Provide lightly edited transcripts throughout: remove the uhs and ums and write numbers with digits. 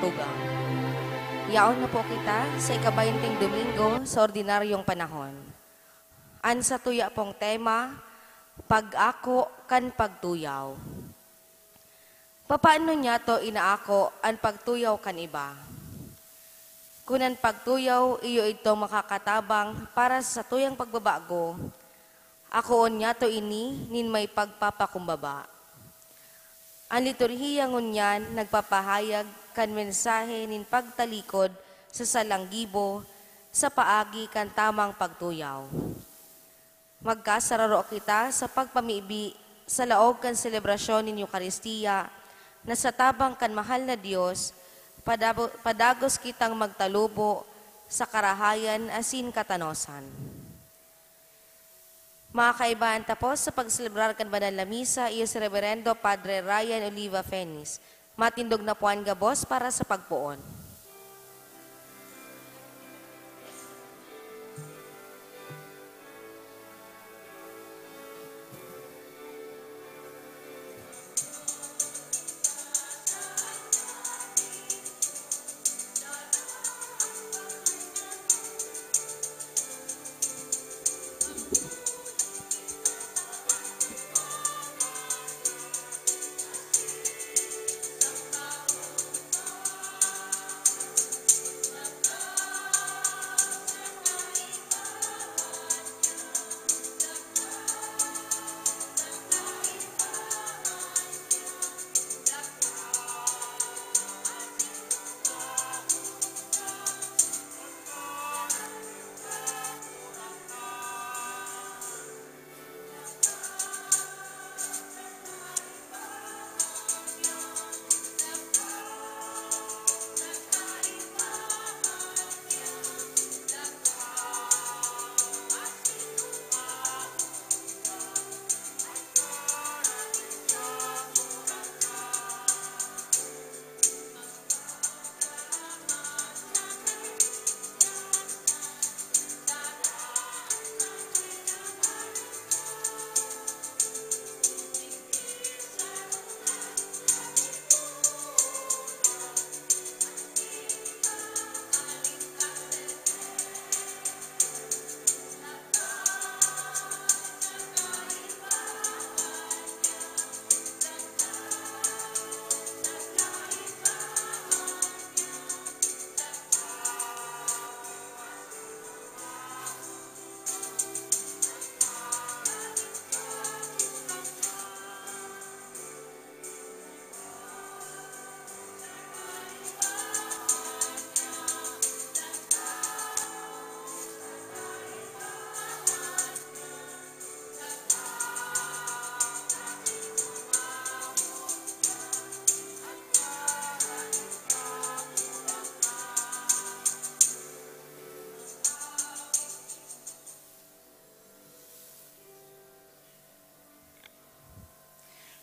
tugang. Yaon na po kita sa ika-20 Domingo sa ordinaryong panahon. An sa tuya pong tema, pag-ako kan pagtuyaw. Papaano niya to inaako ang pagtuyaw kan iba? Kunan pagtuyaw, iyo ito makakatabang para sa tuyang pagbabago. Akoon niya to ini, nin may pagpapakumbaba. Ang liturhiya ngunyan nagpapahayag kan mensahe nin pagtalikod sa salanggibo sa paagi kan tamang pagtuyaw. Magkasararo kita sa pagpamibi sa laog kan selebrasyon nin Eucharistia na sa tabang kan mahal na Diyos, padagos kitang magtalubo sa karahayan asin katanosan. Mga kaibahan tapos sa pagselebrar kan banal na misa, iyo si Reverendo Padre Ryan Oliva Fenis. Matindog na puan gabos para sa pagpuon.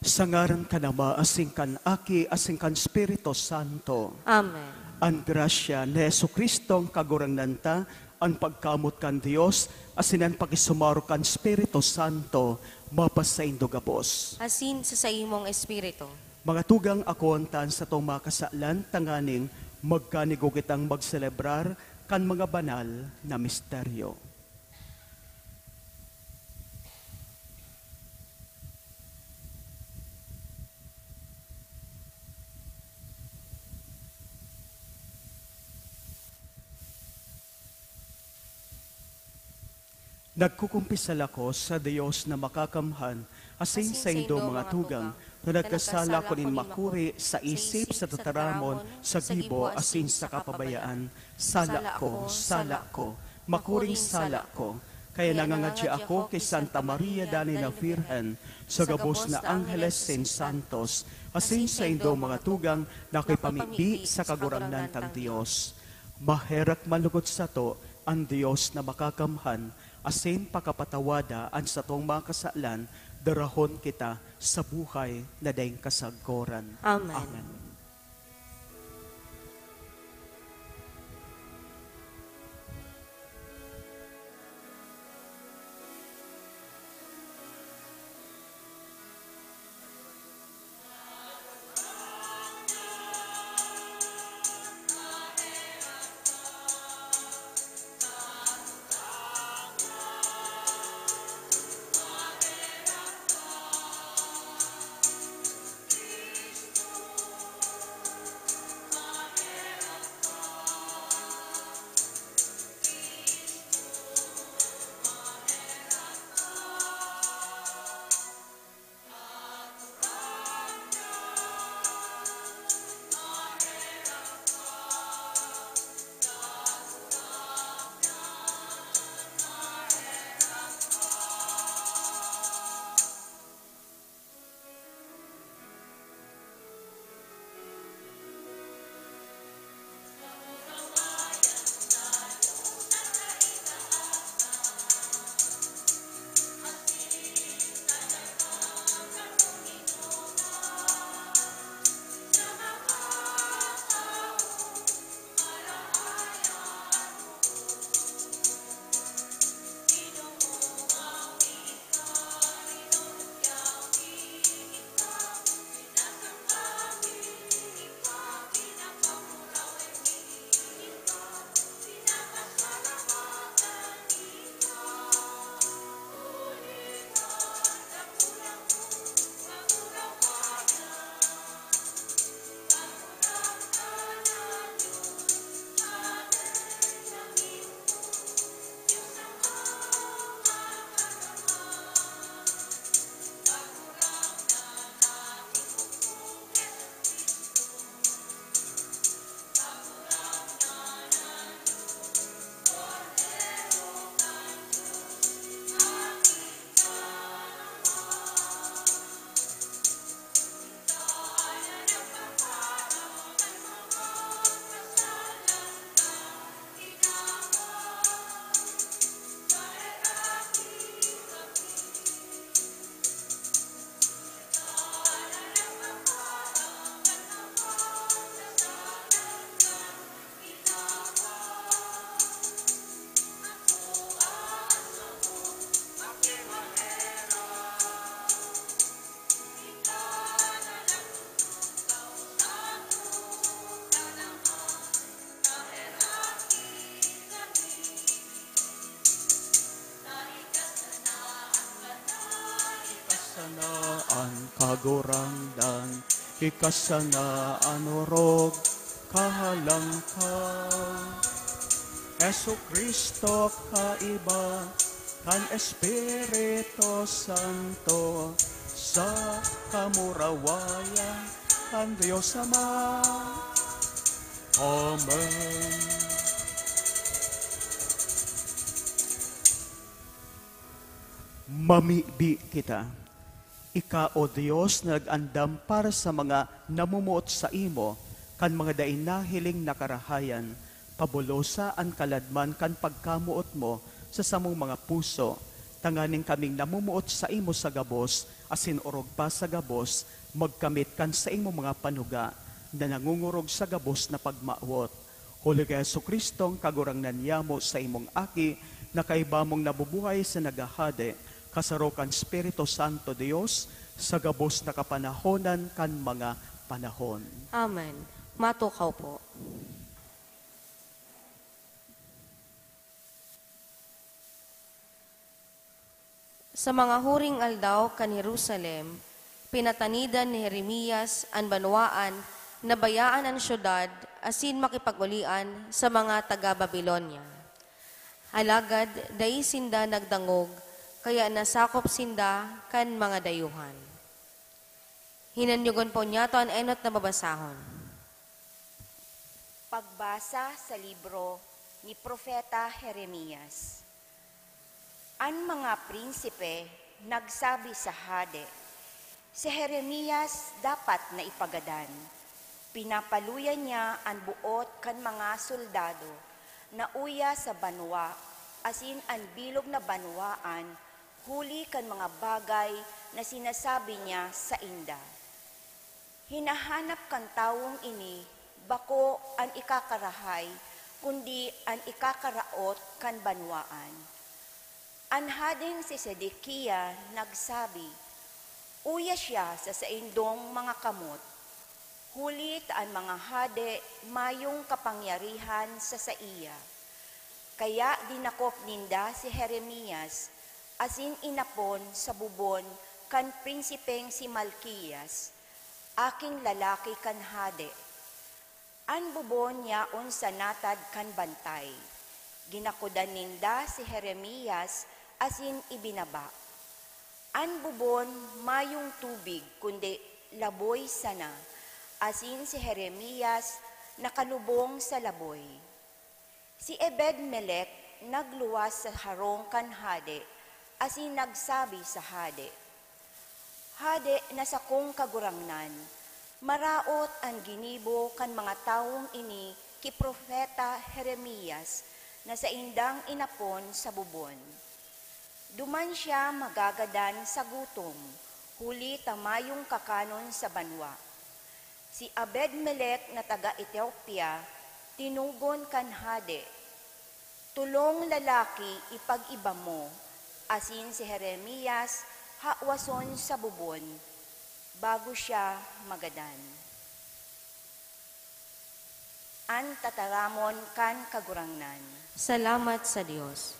Sa ngaran ka nama, asing kan Aki, asing kan Espiritu Santo. Amen. Ang grasya ni Jesucristo ang kagurangnan ta, ang pagkamot kan Dios, asin ang pakisumaro kan Espiritu Santo, mapasaindo gabos. Asin sa imong espiritu. Mga tugang ako ang tan sa itong makasalan, tanganing magkanigo kitang magselebrar kan mga banal na misteryo. Nagkukumpisal ako sa Diyos na makakamhan, asin sa indo mga tugang, na nagkasala ko nin makuri sa isip, sa tataramon, sa gibo, asin sa kapabayaan. Sala ko, makuring sala ko. Kaya nangangadya ako kay Santa Maria Dani na Virgen, sa gabos na Angeles Saint Santos, asin sa indo mga tugang, na ko'y pamibi sa kagurangnan tang Diyos. Maherak malugot sa to, ang Diyos na makakamhan, asin pakapatawada ang sa tong mga kasalan, darahon kita sa buhay na daing kasagkoran. Amen. Amen. kagurangdan, ikasana anorog, kahalangkaw. Yesu Kristo kaiba, kan Espiritu Santo, sa kamurawayan, kan Diyos Ama. Amen. Mamibi kita. Ika, O Diyos, na nag-andam para sa mga namumuot sa imo, kan mga dainahiling nakarahayan, pabulosa ang kaladman kan pagkamuot mo sa samong mga puso, tanganing kaming namumuot sa imo sa gabos, asin orog pa sa gabos, magkamit kan sa imo mga panuga, na nangungurog sa gabos na pagmaawot. Huli kay Jesucristong kagurangnan yamo sa imong aki, na kaiba mong nabubuhay sa nagahade, kasarokan Espiritu Santo Dios, sa gabos na kapanahonan kan mga panahon. Amen. Matukaw po. Sa mga huring aldaw kan Jerusalem, pinatanidan ni Jeremias ang banwaan na bayaan ang syudad asin makipagulian sa mga taga-Babilonya. Alagad, dai sinda nagdangog, kaya nasakop sinda kan mga dayuhan. Hinanyugon po niya to ang enot na babasahon. Pagbasa sa libro ni Propeta Jeremias. Ang mga prinsipe nagsabi sa hade, si Jeremias dapat na ipagadan. Pinapaluyan niya ang buot kan mga soldado na uya sa banwa, asin ang bilog na banwaan, huli kan mga bagay na sinasabi niya sa inda. Hinahanap kan tawong ini, bako ang ikakarahay, kundi ang ikakaraot kan banwaan. Ang hading si Sedekia nagsabi, uya siya sa saindong mga kamot. Hulit ang mga hade mayong kapangyarihan sa saiya. Kaya dinakop ninda si Jeremias, asin inapon sa bubon kan prinsipeng si Malkiyas, aking lalaki kan hade. Ang bubon niya unsa natad kan bantay. Ginakudan ninda si Jeremias, asin ibinaba. Ang bubon mayong tubig, kundi laboy sana, asin si Jeremias nakalubong sa laboy. Si Ebed-Melech nagluwas sa harong kan hade, asin nagsabi sa hade, Hade, nasa kong kagurangnan, maraot ang ginibo kan mga taong ini ki Propeta Jeremias na sa indang inapon sa bubon. Duman siya magagadan sa gutom, huli tamayong kakanon sa banwa. Si Ebed-Melech na taga-Ethiopia, tinugon kan hade, tulong lalaki ipag-iba mo, asin si Jeremias hawason sa bubon, bago siya magadan. An tataramon kan kagurangnan. Salamat sa Diyos.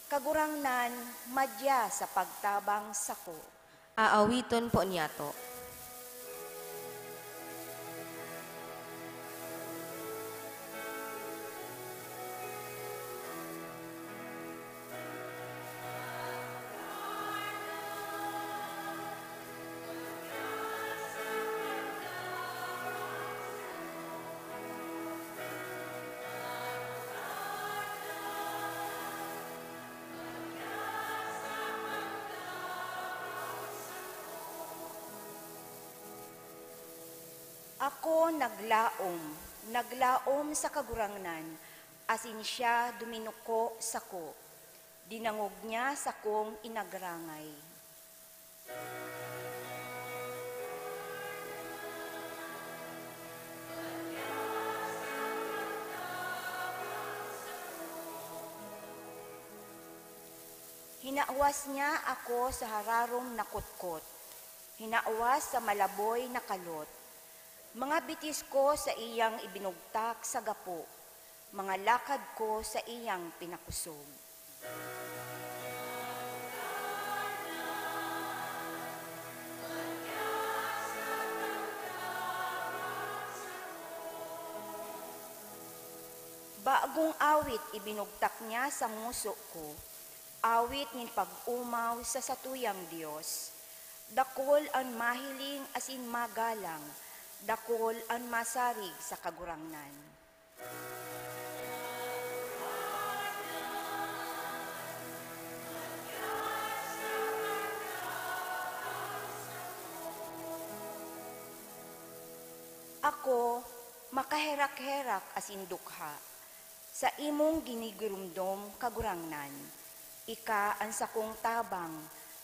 Kagurangnan, madya sa pagtabang sako. Aawiton po niya to. Ako naglaom sa kagurangnan, asin siya duminuko sa ko. Dinangog niya sa kong inagrangay. Hinaawas niya ako sa hararong nakutkot. Hinaawas sa malaboy na kalot. Mga bitis ko sa iyang ibinugtak sa gapo, mga lakad ko sa iyang pinakusog. Baagong awit ibinugtak niya sa nguso ko, awit nin pag-umaw sa satuyang Diyos. Dakol ang mahiling asin magalang, dakol ang masarig sa kagurangnan. Ako, makaherak-herak asin dukha, sa imong ginigurumdom kagurangnan. Ika ang sakong tabang,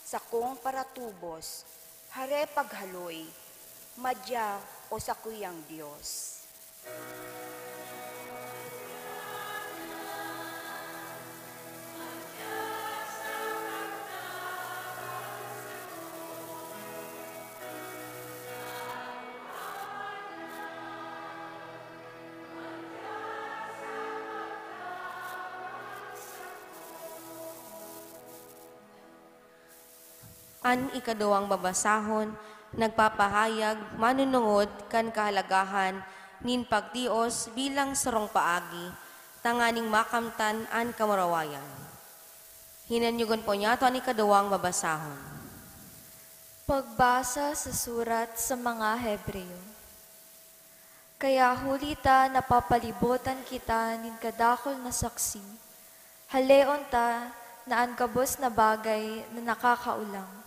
sakong paratubos, hare paghaloy, madya o sakuyang Diyos. An ikaduwang babasahon, nagpapahayag, manunungod, kan kahalagahan, nin pagtios bilang sarong paagi, tanganing makamtan an kamarawayan. Hinanyugon po niya ito an ikaduwang babasahon. Pagbasa sa surat sa mga Hebreo. Kaya hulita napapalibutan kita nin kadakol na saksi, haleon ta na an kabos na bagay na nakakaulang,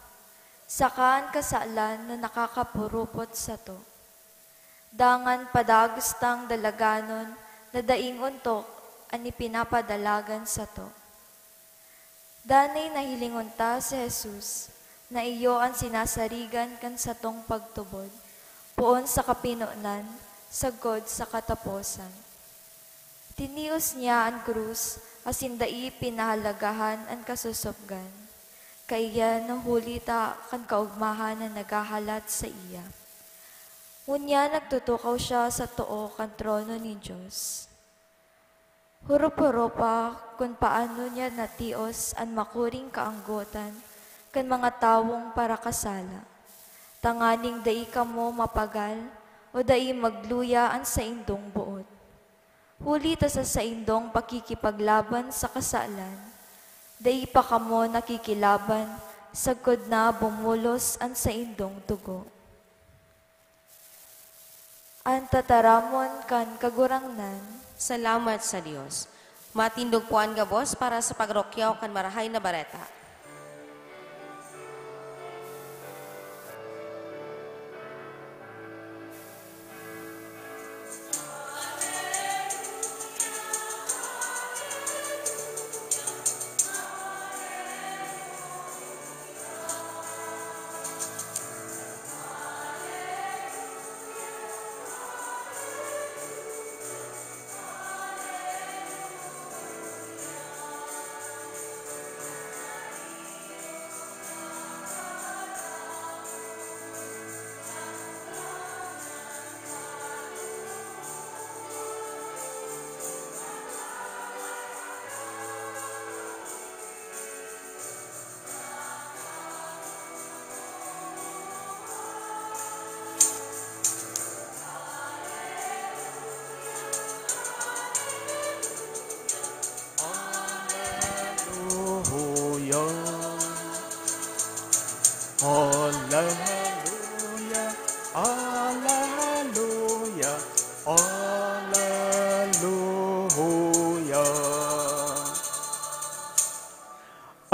sakaan kasaalan na nakakapurupot sa to. Dangan padagustang dalaganon na daing untok ani pinapadalagan sa to. Danay nahilingon ta si Jesus na iyo ang sinasarigan kan sa tong pagtubod, puon sa kapinunan, sagod sa kataposan. Tinios niya ang krus, asin dai pinahalagahan ang kasusupgan. Kaya nahulita kan kaugmahan na nagahalat sa iya. Ngunya nagtutukaw siya sa too kan trono ni Diyos. Hurup-hurupa kung paano niya natios ang makuring kaanggotan kan mga tawong para kasala. Tanganing dai kamo mapagal o dai magluya ang sa indong buot. Hulita sa indong pakikipaglaban sa kasalan. Dai pa kamo nakikilaban, sagkod na bumulos ang sa indong tugo. Ang tataramon kan kagurangnan. Salamat sa Diyos. Matindog po ang gabos para sa pagrokyaw kan marahay na bareta. Alleluia, alleluia, alleluia.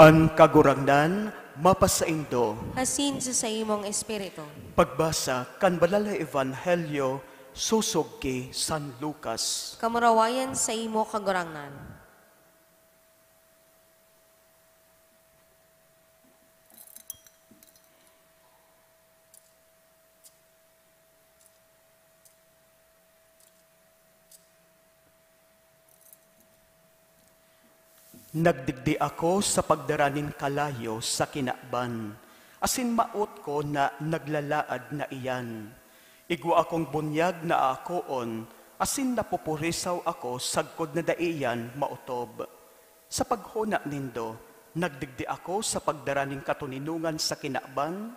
Ang kagurangnan, mapasaindo. Asin sa imong espiritu. Pagbasa, kan Balala Evangelyo, susog ki San Lucas. Kamurawayan sa imo kagurangnan. Nagdigdi ako sa pagdaranin kalayo sa kinakban, asin maot ko na naglalaad na iyan. Igwa akong bunyag na akoon, asin napupurisaw ako sagkod na daiyan mautob. Sa paghuna nindo, nagdigdi ako sa pagdaraning katuninungan sa kinakban,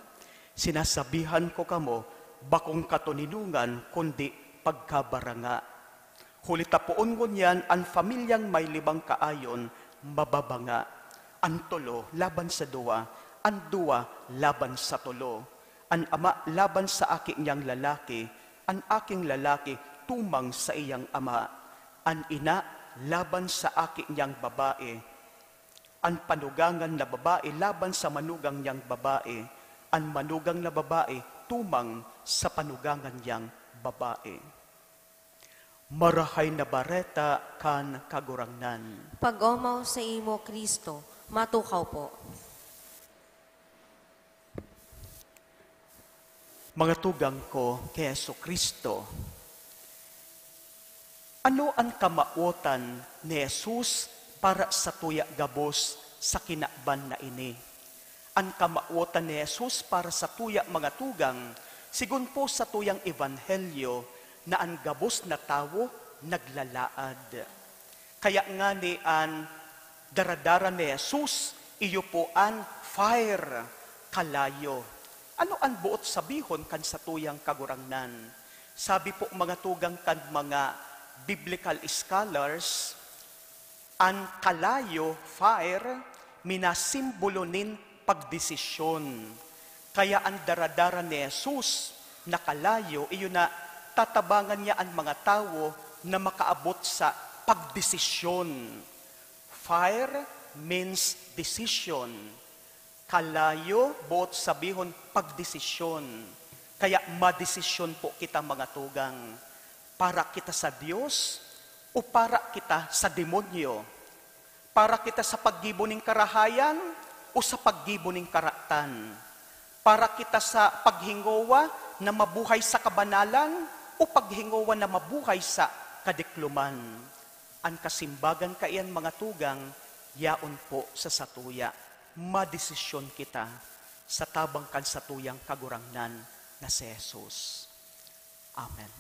sinasabihan ko kamo, bakong katuninungan kundi pagkabaranga. Hulita poon ngunyan, ang familyang may libang kaayon, mababanga. Ang tolo, laban sa duwa. Ang duwa, laban sa tolo. Ang ama, laban sa aking niyang lalaki. Ang aking lalaki, tumang sa iyang ama. Ang ina, laban sa aking niyang babae. Ang panugangan na babae, laban sa manugang niyang babae. Ang manugang na babae, tumang sa panugangan niyang babae. Marahay na bareta kan kagurangnan. Pag-omaw sa imo, Kristo, matukaw po. Mga tugang ko kay Yesu Kristo, ano ang kamautan ni Jesus para sa tuya gabos sa kinakban na ini? Ang kamautan ni Jesus para sa tuya mga tugang, sigun po sa tuyang ebanghelyo, na ang gabos na tao naglalaad. Kaya nga ni ang daradara ni Jesus, iyo po ang fire, kalayo. Ano ang buot sabihon kan sa tuyang kagurangnan? Sabi po mga tugang kan mga biblical scholars, ang kalayo, fire, minasimbolo nin pagdesisyon. Kaya ang daradara ni Jesus na kalayo, iyo na tatabangan niya ang mga tao na makaabot sa pagdesisyon. Fire means decision. Kalayo, buot sabihon, pagdesisyon. Kaya madesisyon po kita mga tugang. Para kita sa Diyos o para kita sa demonyo? Para kita sa paggibo ng karahayan o sa paggibo ng karatan? Para kita sa paghingowa na mabuhay sa kabanalan o paghingowa na mabuhay sa kadikluman. Ang kasimbagan kaiyan mga tugang, yaon po sa satuya. Madesisyon kita sa tabang kan satuyang kagurangnan na si Jesus. Amen.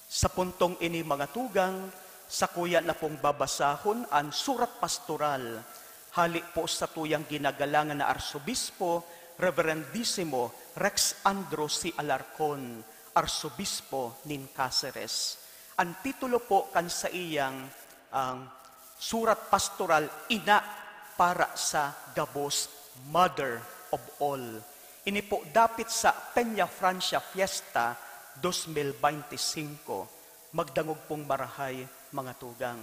Sa puntong ini mga tugang, sa kuya na pong babasahon ang surat pastoral. Hali po sa tuyang ginagalangan na Arsobispo, Reverendissimo Rex Andro C. Alarcon, Arsobispo nin Cáceres. Ang titulo po kan sa iyang surat pastoral, Ina para sa Gabos, Mother of All. Ini po dapit sa Peña Francia Fiesta 2025. Magdangog pong marahay mga tugang.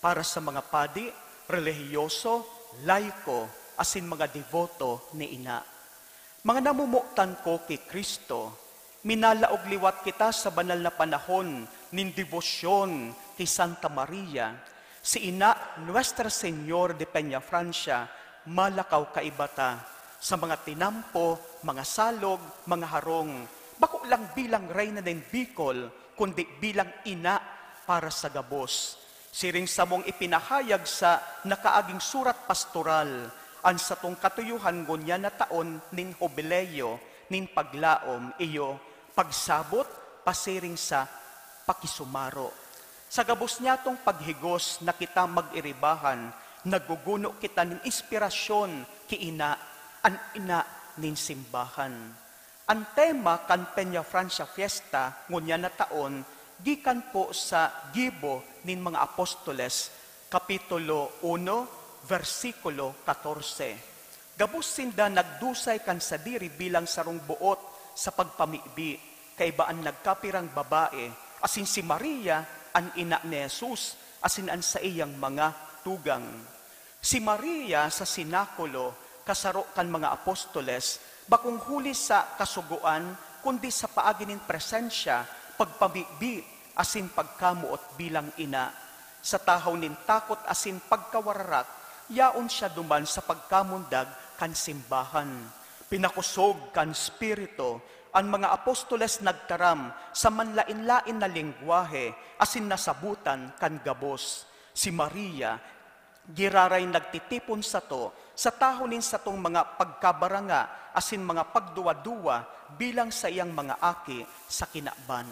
Para sa mga padi, relihiyoso, laiko, asin mga devoto ni Ina. Mga namumuktan ko kay Kristo, minalaog liwat kita sa banal na panahon nin debosyon kay Santa Maria, si Ina Nuestra Señor de Peña Francia, malakaw kaibata sa mga tinampo, mga salog, mga harong, bako lang bilang reyna ng Bicol, kundi bilang ina para sa gabos. Siring sa mong ipinahayag sa nakaaging surat pastoral, ang satong katuyuhan ngunya na taon nin jubileo, nin paglaom, iyo, pagsabot, pasiring sa pakisumaro. Sa gabos niya tong paghigos na kita mag-iribahan, naguguno kita ng inspirasyon ki ina, an ina nin simbahan. Ang tema kan Peña Francia Fiesta, ngunya na taon, gikan po sa Gibo nin mga Apostoles, Kapitulo 1, versikulo 14. Gabos sinda nagdusay kan sa diri bilang sarong buot sa pagpamibi, kaibaan nagkapirang babae, asin si Maria, ang ina ni Jesus, asin an sa iyang mga tugang. Si Maria sa sinakulo, kasaro kan mga apostoles, bakong huli sa kasuguan, kundi sa paaginin presensya, pagpamibi, asin pagkamuot bilang ina. Sa tahaw nin takot asin pagkawararak, yaon siya duman sa pagkamundag kan simbahan. Pinakusog kan spirito, ang mga apostoles nagtaram sa manlain-lain na lingwahe, asin nasabutan kan gabos. Si Maria, giraray nagtitipon sa to, sa tahonin sa tong mga pagkabaranga, asin mga pagduwa-duwa, bilang sa iyang mga aki sa kinakban.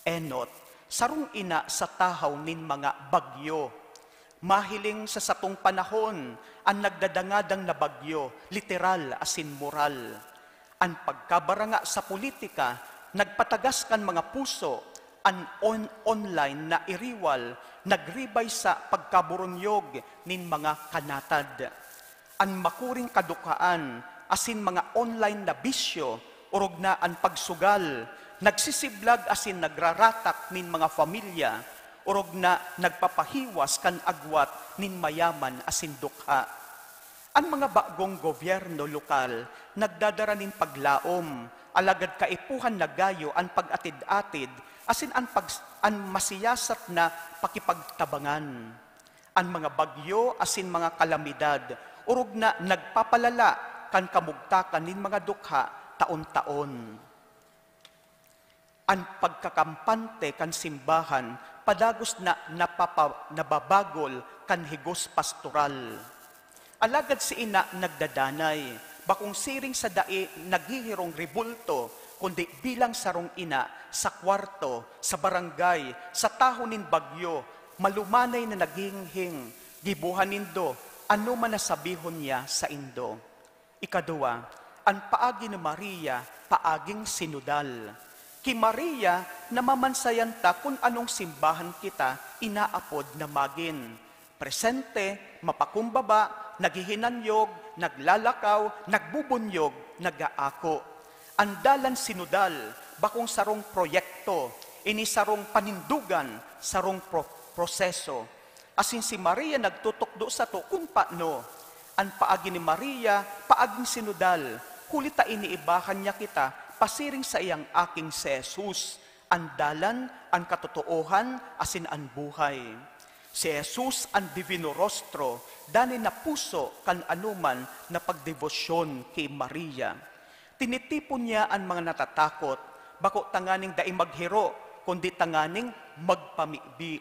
Enot, sarong ina sa tahaw nin mga bagyo. Mahiling sa satong panahon, ang nagdadangadang na bagyo, literal asin moral. Ang pagkabaranga sa politika, nagpatagas kan mga puso, online na iriwal, nagribay sa pagkaburunyog nin mga kanatad. An makuring kadukaan, asin mga online na bisyo, urog na an pagsugal, nagsisiblag asin nagraratak nin mga pamilya, urog na nagpapahiwas kan agwat nin mayaman asin dukha. Ang mga bagong gobyerno lokal, nagdadara nin paglaom, alagad kaipuhan na gayo ang pag-atid-atid, asin ang masiyasat na pakipagtabangan. Ang mga bagyo, asin mga kalamidad, urog na nagpapalala kan kamugtakan nin mga dukha taon-taon. Ang pagkakampante kan simbahan, padagos na nababagol kan higos pastoral. Alagad si ina nagdadanay, bakong siring sa dai naghihirong ribulto, kundi bilang sarong ina sa kwarto, sa barangay, sa tahonin bagyo, malumanay na naghinghing, gibuhanin do, ano man nasabihon niya sa indo. Ikadua, ang paagi ni Maria, paaging sinudal. Ki Maria, namamansayan ta kung anong simbahan kita inaapod na magin. Presente, mapakumbaba, naghihinanyog, naglalakaw, nagbubunyog, nagaako. Andalan sinudal, bakong sarong proyekto, ini sarong panindugan, sarong proseso. Asin si Maria nagtutukdo sa to kung paano. Ang paagi ni Maria, paaging sinudal, kulita iniibahan niya kita, pasiring sa iyang aking si Jesus, ang dalan, ang katotoohan, asin ang buhay. Si Jesus ang divino rostro, dani na puso kan anuman na pagdebosyon kay Maria. Tinitipon niya ang mga natatakot, bako tanganing dai maghiro, kundi tanganing magpamibi.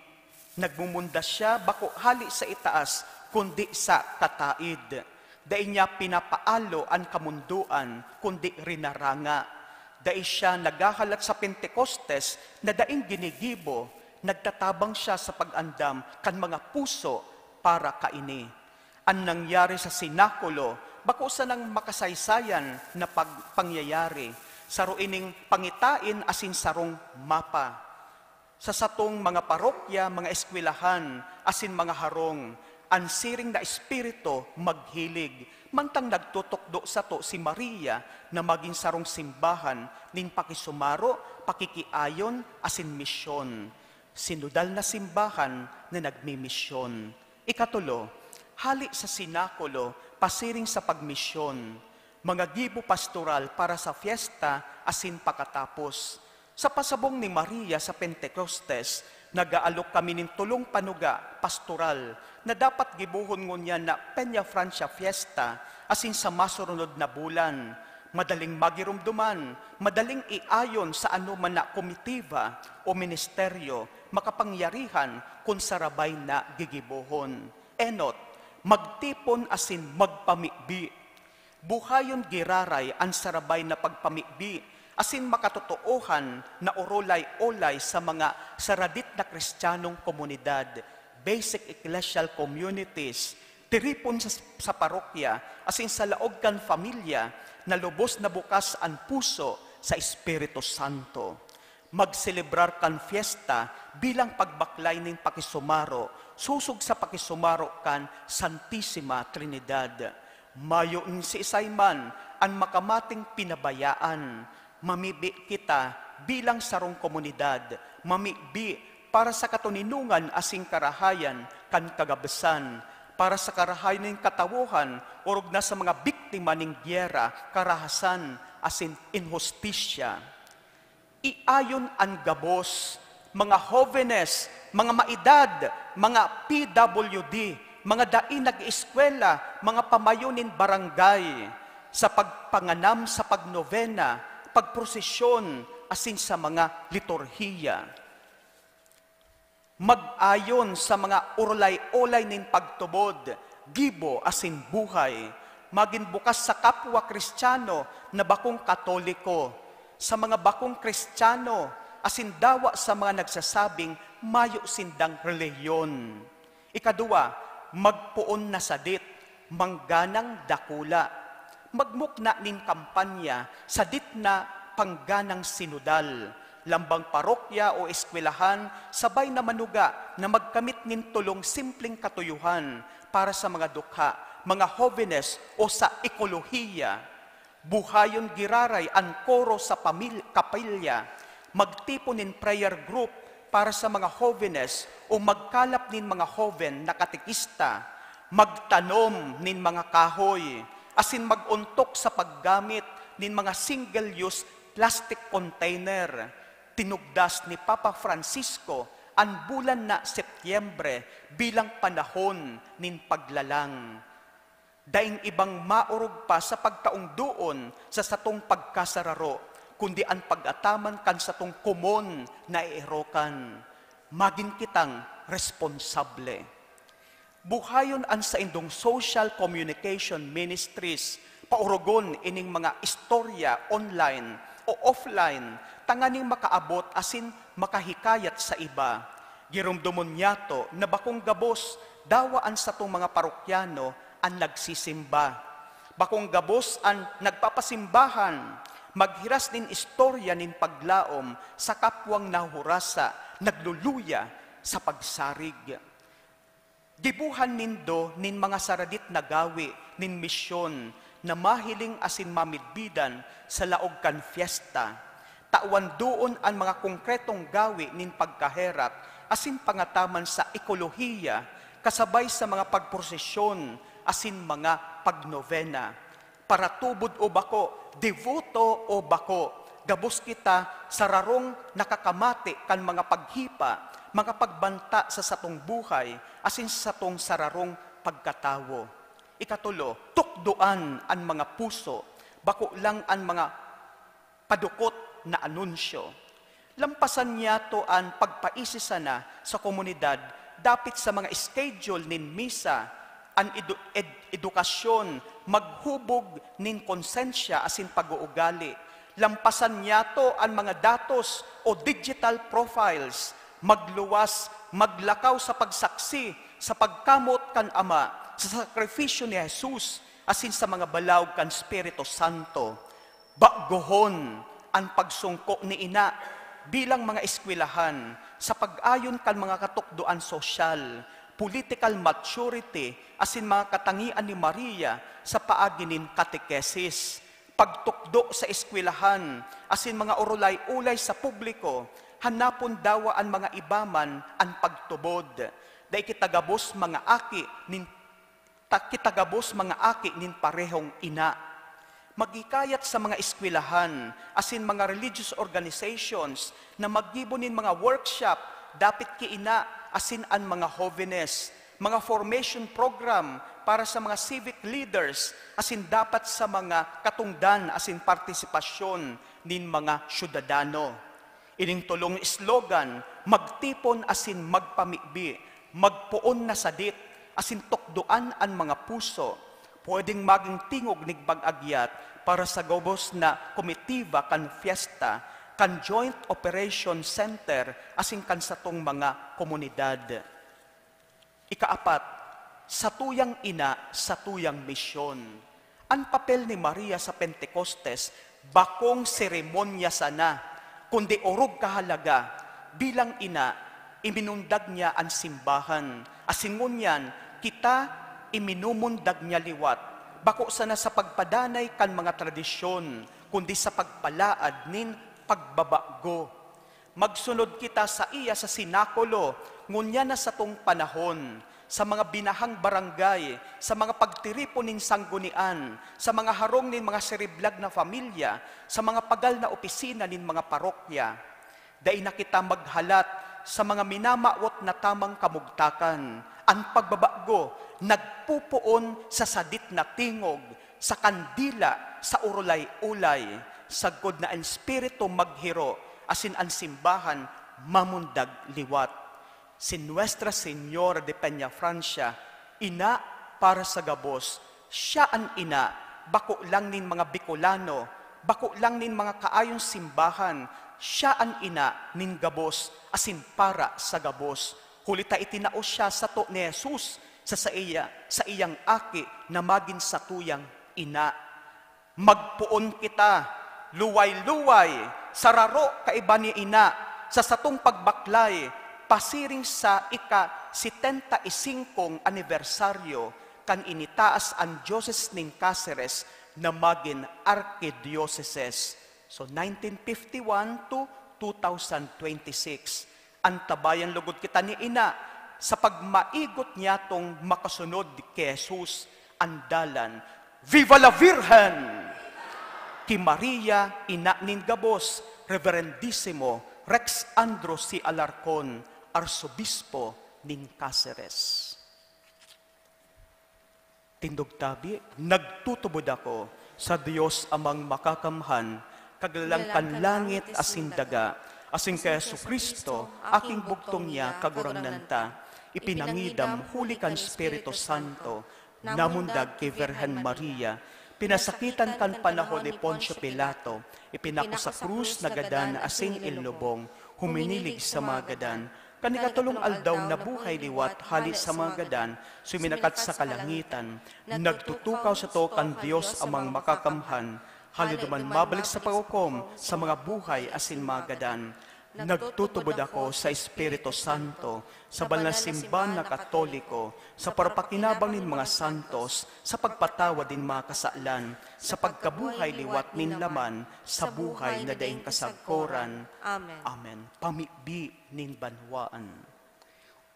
Nagmumunda siya, bako hali sa itaas, kundi sa kataid. Dai niya pinapaalo ang kamunduan, kundi rinaranga. Dai siya nagahalat sa Pentecostes na daing ginigibo, nagtatabang siya sa pag-andam kan mga puso para kaini. Ang nangyari sa sinakulo, bako sa nang makasaysayan na pangyayari, saruining pangitain asin sarong mapa. Sa satong mga parokya, mga eskwelahan, asin mga harong, ang siring na espiritu maghilig, mantang nagtutukdo sa to si Maria na maging sarong simbahan, nin pakisumaro, pakikiayon, asin misyon. Sinudal na simbahan na nagmimisyon. Ikatulo, hali sa sinakulo, pasiring sa pagmisyon, mga gibo pastoral para sa fiesta, asin pakatapos. Sa pasabong ni Maria sa Pentecostes, nagaalok kami ng tulong panuga pastoral na dapat gibuhon ngunya na Peña Francia Fiesta asin sa masurunod na bulan. Madaling magirumduman, madaling iayon sa anuman na komitiba o ministeryo, makapangyarihan kung sarabay na gigibuhon. Enot, magtipon asin magpamibi. Buhayon giraray ang sarabay na pagpamibi, asin makatotoohan na orolay-olay sa mga saradit na kristyanong komunidad, basic ecclesial communities, tiripon sa parokya, asin sa laog kan familia, na lubos na bukas ang puso sa Espiritu Santo. Magselebrar kan fiesta bilang pagbaklay ng pakisumaro, susog sa pakisumaro kan Santissima Trinidad. Mayo si Isayman ang makamating pinabayaan, mamibi kita bilang sarong komunidad, mamibi para sa katuninungan asing karahayan kan kagabesan, para sa karahayan ng katawuhan, orog na sa mga biktima ng gyera, karahasan, asin inhustisya. Iayon ang gabos, mga jóvenes, mga maedad, mga PWD, mga dai nag-eskwela, mga pamayonin barangay, sa pagpanganam sa pagnovena, pagprosesyon, asin sa mga liturhiya. Mag-ayon sa mga urlay-olay ning pagtubod, gibo asin buhay, maging bukas sa kapwa Kristiyano na bakong Katoliko, sa mga bakong Kristiyano, asin dawa sa mga nagsasabing mayo sindang reliyon. Ikadua, magpuon na sadit, mangganang dakula, magmukna nin kampanya, sadit na pangganang sinudal, lambang parokya o eskwelahan, sabay na manuga na magkamit nin tulong simpleng katuyuhan para sa mga dukha, mga jóvenes o sa ekolohiya. Buhayon giraray ang koro sa kapilya, magtipon nin prayer group para sa mga jóvenes o magkalap nin mga joven na katekista, magtanom nin mga kahoy, asin maguntok sa paggamit nin mga single-use plastic container. Tinugdas ni Papa Francisco ang bulan na Setyembre bilang panahon nin paglalang. Daing ibang maurog pa sa pagtaong doon sa satong pagkasararo, kundi ang pag-ataman kan satong kumon na erokan. Magin kitang responsable. Buhayon an sa indong social communication ministries, paurogon ining mga istorya online o offline, tanganing makaabot asin makahikayat sa iba. Girumdumon niyato na bakong gabos dawaan sa tong mga parokyano ang nagsisimba. Bakong gabos ang nagpapasimbahan, maghiras nin istorya nin paglaom sa kapwang nahurasa, nagluluya sa pagsarig. Gibuhan nindo nin mga saradit na gawi nin misyon na mahiling asin mamidbidan sa laog kan fiesta. Tawan doon ang mga konkretong gawi nin pagkaherak asin pangataman sa ekolohiya kasabay sa mga pagprosesyon asin mga pagnovena. Para tubod o bako, devoto o bako, gabos kita sa rarong nakakamati kan mga paghipa, mga pagbanta sa satong buhay, asin sa satong sararong pagkatawo. Ikatulo, tukdoan ang mga puso, bako lang ang mga padukot na anunsyo. Lampasan niya to ang pagpaisisa na sa komunidad, dapit sa mga schedule nin misa, ang edukasyon, maghubog nin konsensya asin pag-uugali. Lampasan niya to ang mga datos o digital profiles, magluwas, maglakaw sa pagsaksi, sa pagkamot kan Ama, sa sakripisyo ni Jesus, asin sa mga balaw kan Espiritu Santo. Bagohon ang pagsungko ni Ina bilang mga eskwelahan sa pag-ayon kan mga katukduan sosyal, political maturity, asin mga katangian ni Maria sa paaginin katekesis, pagtukdo sa eskwelahan, asin mga urulay-ulay sa publiko, hanapon dawa ang mga ibaman ang pagtubod. Dahil kitagabos mga aki nin parehong ina. Magikayat sa mga eskwelahan, asin mga religious organizations na maggibonin mga workshop, dapit kiina, asin ang mga jóvenes, mga formation program para sa mga civic leaders, asin dapat sa mga katungdan, asin partisipasyon nin mga syudadano. Ining tulong slogan, magtipon asin magpamikbi, magpuon na sadit, asin tukduan ang mga puso, pwedeng maging tingog nig bag-agyat para sa gobos na komitiba kan fiesta, kan Joint Operation Center, asin kan satong mga komunidad. Ikaapat, sa tuyang ina, sa tuyang misyon. Ang papel ni Maria sa Pentecostes, bakong seremonya sana, kundi orog kahalaga, bilang ina, iminundag niya ang simbahan. Asingon yan, kita iminumundag niya liwat, bako sana sa pagpadanay kan mga tradisyon, kundi sa pagpalaad nin pagbabago. Magsunod kita sa iya sa sinakulo, ngunya na sa tong panahon, sa mga binahang barangay, sa mga pagtiripon nin sanggunian, sa mga harong nin mga seriblag na familia, sa mga pagal na opisina nin mga parokya. Dahil na kita maghalat sa mga minamawot na tamang kamugtakan, ang pagbabago, nagpupuon sa sadit na tingog, sa kandila, sa urulay-ulay, sagod na ang espiritu maghiro, asin ang simbahan mamundag liwat. Si Nuestra Señora de Peñafrancia, ina para sa gabos, siya ang ina, bako lang nin mga Bicolano, bako lang nin mga kaayong simbahan, siya ang ina nin gabos, asin para sa gabos. Hulita itinao siya sa to ni Jesus, sa iyang aki na magin sa tuyang ina. Magpuon kita, luway-luway, sararo kaiba ni ina, sa satong pagbaklay, pasiring sa ika-75 anibersaryo, kan initaas ang Diocese ning Cáceres na magin Archdiocese. So 1951 to 2026. Ang tabayan lugod kita ni ina, sa pagmaigot niya tong makasunod kay Jesus, andalan, Viva la Virgen! Ki Maria, ina nin Gabos, Reverendissimo Rex Andro C. Alarcon, Arsobispo nin Cáceres. Tindog tabi, nagtutubod ako sa Diyos amang makakamhan, kaglalangkan langit asin daga, asin kay Jesucristo, aking bugtong niya kagurangnan ipinangidam huli kan Espiritu Santo, namundag kay Virgen Maria, pinasakitan kan panahon ni Poncio Pilato, ipinako sa krus na gadan asin ilubong, huminilig sa mga gadan, kanikatulong aldaw na buhay liwat hali sa mga gadan, suminakat sa kalangitan, nagtutukaw sa to kan Diyos amang makakamhan, hali duman mabalik sa paghukom sa mga buhay asin mga gadan. Nagtutubod ako sa Espiritu Santo, sa banal na simbahan na Katoliko, sa parapakinabang nin mga santos, sa pagpatawa din mga kasaalan, sa pagkabuhay liwat nin laman, sa buhay na daing kasagkoran. Amen. Amen. Pamibi nin banwaan.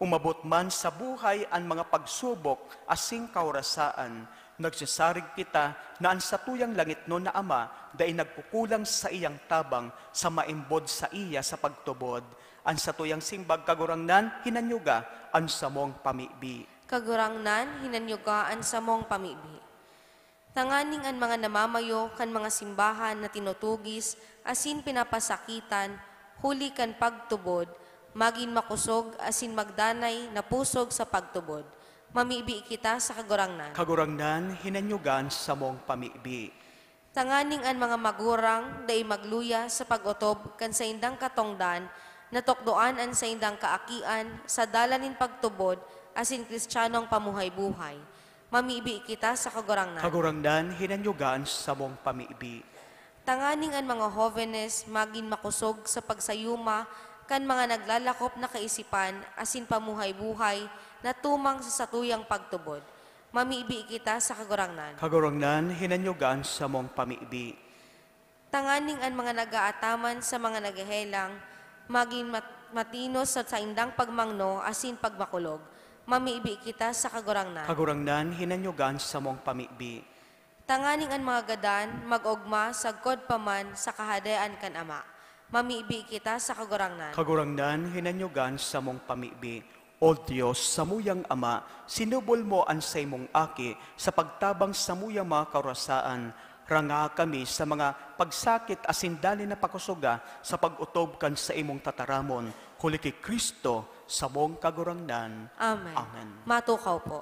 Umabot man sa buhay ang mga pagsubok asing kaurasaan, nagsasarig kita na ang satuyang langit no na Ama, dahil nagkukulang sa iyang tabang sa maimbod sa iya sa pagtubod. Ang satuyang simbag kagurangnan, hinanyuga, ang samong pamibi. Kagurangnan, hinanyugaan sa mong pamibi. Tanganing ang mga namamayo kan mga simbahan na tinutugis, asin pinapasakitan, huli kan pagtubod, maging makusog, asin magdanay na pusog sa pagtubod. Mamibi kita sa kagurangnan. Kagurangnan, hinanyugan sa mong pamibi. Tanganing ang mga magurang, day magluya sa pag-utob, kan sa indang katongdan, natokdoan ang sa indang kaakian, sa dalanin pagtubod, asin kristyanong pamuhay-buhay. Mamibi kita sa kagurangnan. Kagurangnan, hinanyugan sa mong pamibi. Tanganing ang mga jóvenes, maging makusog sa pagsayuma, kan mga naglalakop na kaisipan, asin pamuhay-buhay, na tumang sa satuyang pagtubod. Mamibi kita sa kagurangnan. Kagurangnan, hinanyugan sa mong pamibi. Tanganing ang mga nagaataman sa mga nagahelang, maging matinos sa indang pagmangno, asin pagmakulog. Mamibi kita sa kagurangnan. Kagurangnan, hinanyugan sa mong pamibi. Tanganing ang mga gadan, mag-ogma, sagkod paman, sa kahadayaan kan Ama. Mamibi kita sa kagurangnan. Kagurangnan, hinanyugan sa mong pamibi. O Diyos, sa muyang Ama, sinubol mo ang sa imong aki sa pagtabang sa muyang mga kaurasaan. Ranga kami sa mga pagsakit asindali na pakusuga sa pag-utob kan sa imong tataramon. Huli kay Kristo sa mong kagurangnan. Amen. Amen. Matukaw po.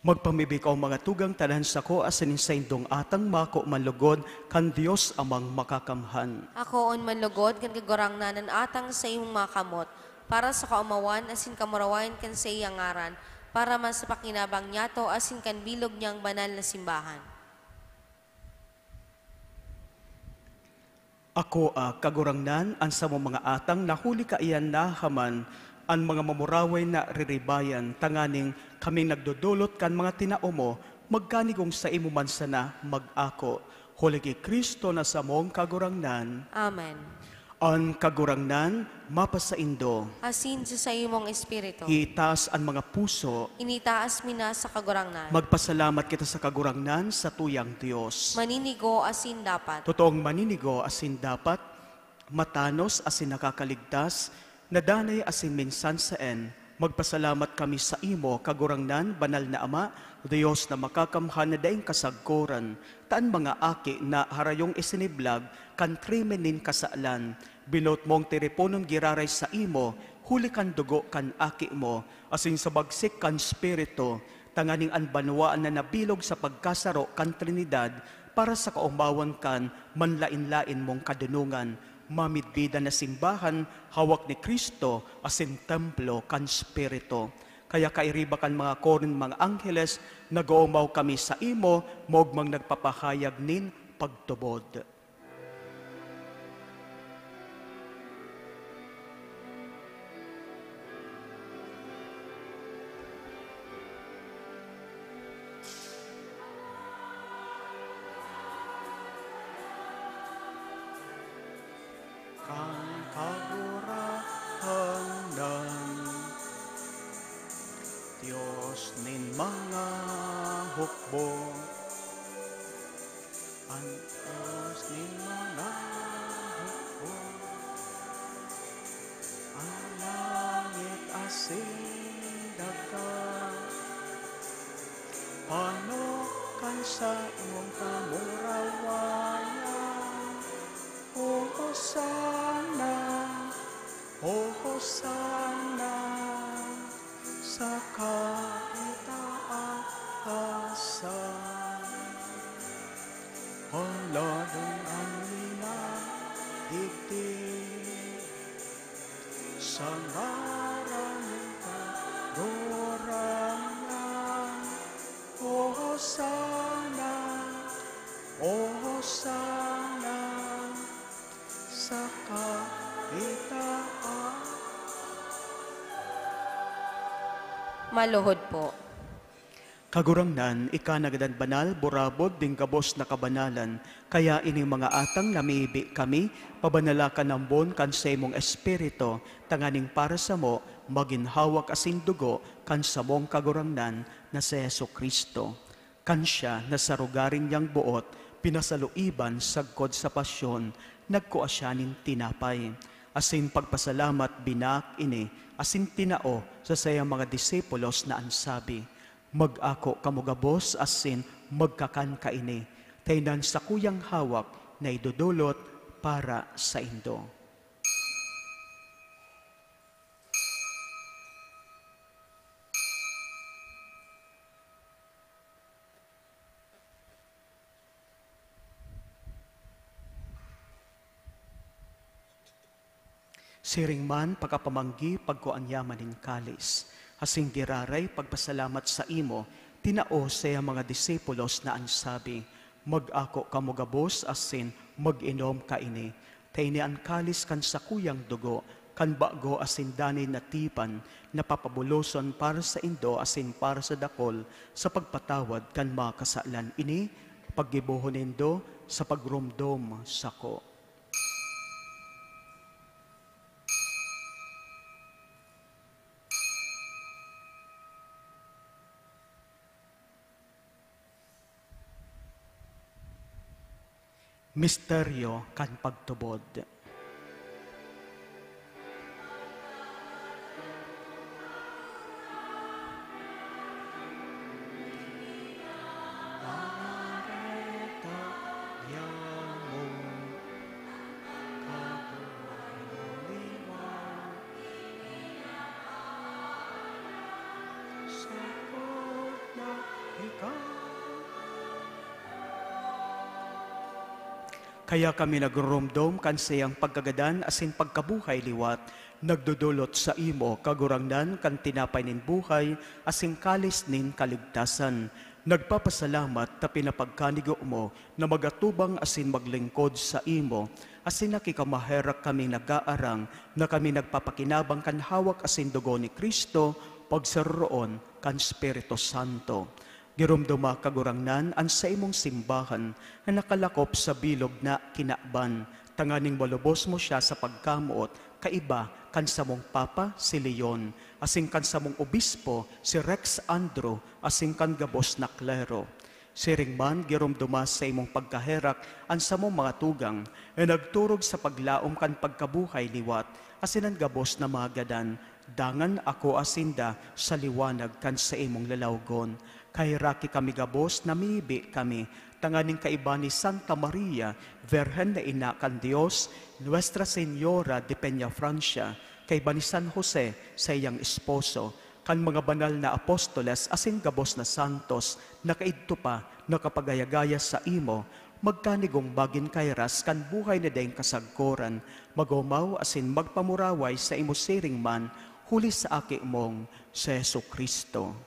Magpamibikaw mga tugang tanan sa ko asin sa indong atang mako manlugod kan Dios amang makakamhan. Ako on manlugod kan kagurang nanan atang sa imong makamot, para sa kaumawan asin kamurawayan kan sa iyang ngaran, para mas sa pakinabang niyato asin kan bilog niyang banal na simbahan. Ako kagurangnan an sa mga atang nahuli kaiyan na haman ang mga mamuraway na riribayan tanganing kaming nagdudulot kan mga tinao mo magkanigong sa imo man sana mag-ako. Huli kay Kristo na sa mong kagurangnan. Amen. Ang kagurangnan mapasaindo. Asin sa imong espiritu. Itaas ang mga puso. Initaas mina sa kagurangnan. Magpasalamat kita sa kagurangnan sa tuyang Dios. Maninigo asin dapat. Totoong maninigo asin dapat, matanos asin nakakaligtas, nadanay asin minsan saan, magpasalamat kami sa imo, kagurangnan, banal na Ama, Diyos na makakamhan na daing kasagkuran, taan mga aki na harayong isiniblag, kan krimenin kasaalan, binot mong tiriponon giraray sa imo, huli kan dugo kan aki mo, asin sa bagsik kan spirito, tanganing anbanwaan na nabilog sa pagkasaro kan Trinidad, para sa kaumawan kan manlain-lain mong kadunungan, mamidbida na simbahan, hawak ni Kristo, asin templo kan spirito. Kaya kairiba kan mga korin mga angheles, nag-uumaw kami sa imo, mogmang nagpapahayag nin pagtubod. Kang kagurahan ng Diyos nin mga hukbo, ang Diyos nin mga hukbo, ang langit asin dagat, paano kan sa imong kamurawayan, O Hosanna, O Hosanna, sa kaitaasan. Haladong ang linahigdig, sa ngaran ng kagurangan. O Hosanna, O Hosanna, sa kaitaasan. Maluhod po. Kagurangnan, ikanagadan banal, burabod, ding kabos na kabanalan, kaya ining mga atang namibi kami, pabanalakan ng bon kan sa imong espiritu, tanganing para sa mo, maginhawak asin dugo, kan sa mong kagurangnan na si Yesu Kristo. Kan siya na sa rugaring niyang buot, pinasaluiban sagkod sa pasyon, nagkuasyanin tinapay. Asin pagpasalamat binak ini, asin tinao sa sayang mga disipulos na ansabi, mag-ako kamugabos asin magkakan kaini, taynan sa kuyang hawak na idudulot para sa indo. Siring man pagkapamanggi pagkuanyaman in kalis, hasing giraray pagpasalamat sa imo, tinao sa mga disipulos na ansabi, mag-ako kamugabos asin mag-inom kaini, tayni ang kalis kan sa kuyang dugo, kan bago asin dani natipan, napapabuloson para sa indo asin para sa dakol, sa pagpatawad kan mga kasalan ini, paggibuhon indo sa pagrumdom sako. Misteryo kan pagtubod. ka. Kaya kami nagrumdom kansayang pagkagadan asin pagkabuhay liwat, nagdudulot sa imo kagurangnan kan tinapay nin buhay asin kalis nin kaligtasan. Nagpapasalamat ta pinapagkanigo mo na magatubang asin maglingkod sa imo, asin nakikamaherak kami nag-aarang na kami nagpapakinabang kan hawak asin dugo ni Kristo, pagsaroon kan Espiritu Santo. Girumduma kagurangnan an sa imong simbahan na nakalakop sa bilog na kinakban, tanganing malubos mo siya sa pagkamuot, kaiba kan sa mong Papa si Leon, asing kan sa mong Obispo si Rex Andrew, asing kan gabos na klero. Siring man, girumduma sa imong pagkaherak an sa mong mga tugang, nagturog sa paglaom kan pagkabuhay liwat, asin ang gabos na magadan, dangan ako asinda sa liwanag kan sa imong lalawgon. Kay raki kami gabos, namibi kami, tanganing kaiba ni Santa Maria, Virgen na Ina kan Dios, Nuestra Señora de Peña Francia, kaiba ni San Jose sa iyang esposo, kan mga banal na apostoles asin gabos na santos, nakaidto pa, nakapagayagaya sa imo, magkanigong bagin kairas kan buhay na dayang kasagkoran, magumaw asin magpamuraway sa imo siring man, huli sa aki mong sa Yesu Kristo.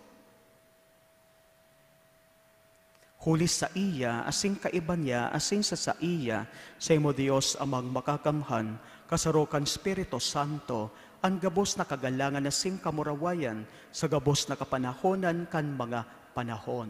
Huli sa iya, asing kaiba niya, asing sa iya, sa imo Diyos amang makakamhan, kasarokan Espiritu Santo, ang gabos na kagalangan asing kamurawayan, sa gabos na kapanahonan kan mga panahon.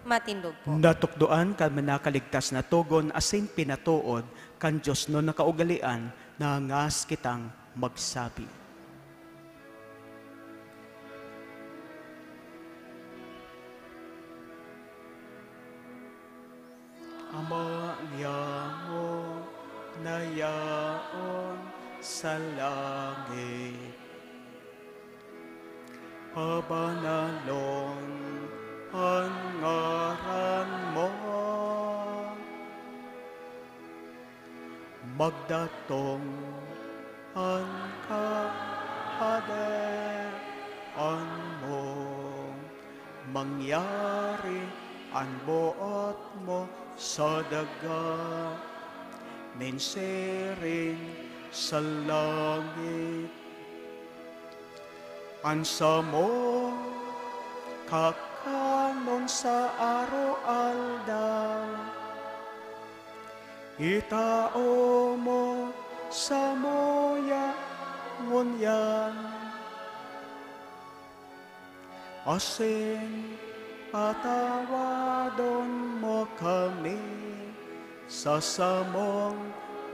Matindog po. Natukdoan kan manakaligtas na tugon asin pinatuod kan Diyos no nakaugalian na ngas kitang magsabi. Ama mo na yaon sa langit, pabanalon ang ngaran mo, magdatong ang kahadaan mo, mangyari ang buot mo sa daga, mensiring sa langit, ansa mo kakanon sa araw-aldaw, itao mo sa moya ngunyan, asin patawadon mo kami sa samong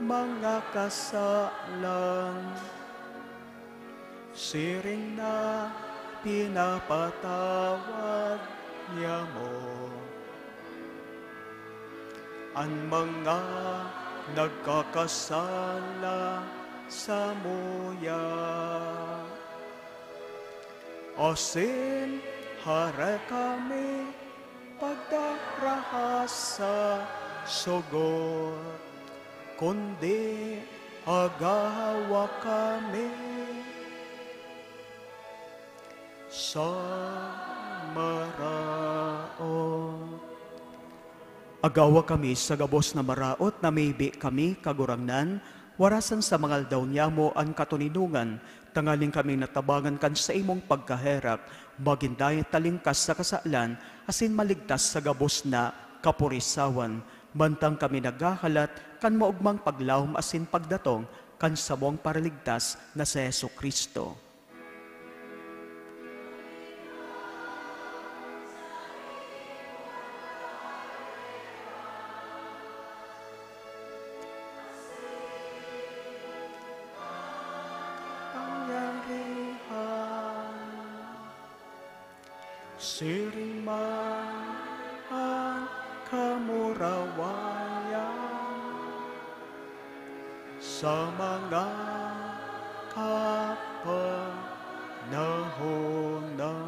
mga kasalan, siring na pinapatawad niya mo ang mga nagkakasala sa muya. Asin hara kami pagdarahas sa sugot, kundi agawa kami sa maraot. Agawa kami sa gabos na maraot na maybe kami kagurangnan, warasan sa mga aldaw niya mo ang katuninungan, tangaling kami natabangan kan sa imong pagkaherap, maginday talingkas sa kasalan, asin maligtas sa gabos na kapurisawan, bantang kami naghahalat kan maugmang paglawom asin pagdatong kan samong paraligtas na sa Yesu Kristo. Siring man ang kamurawayan, sa mga kapanahonan.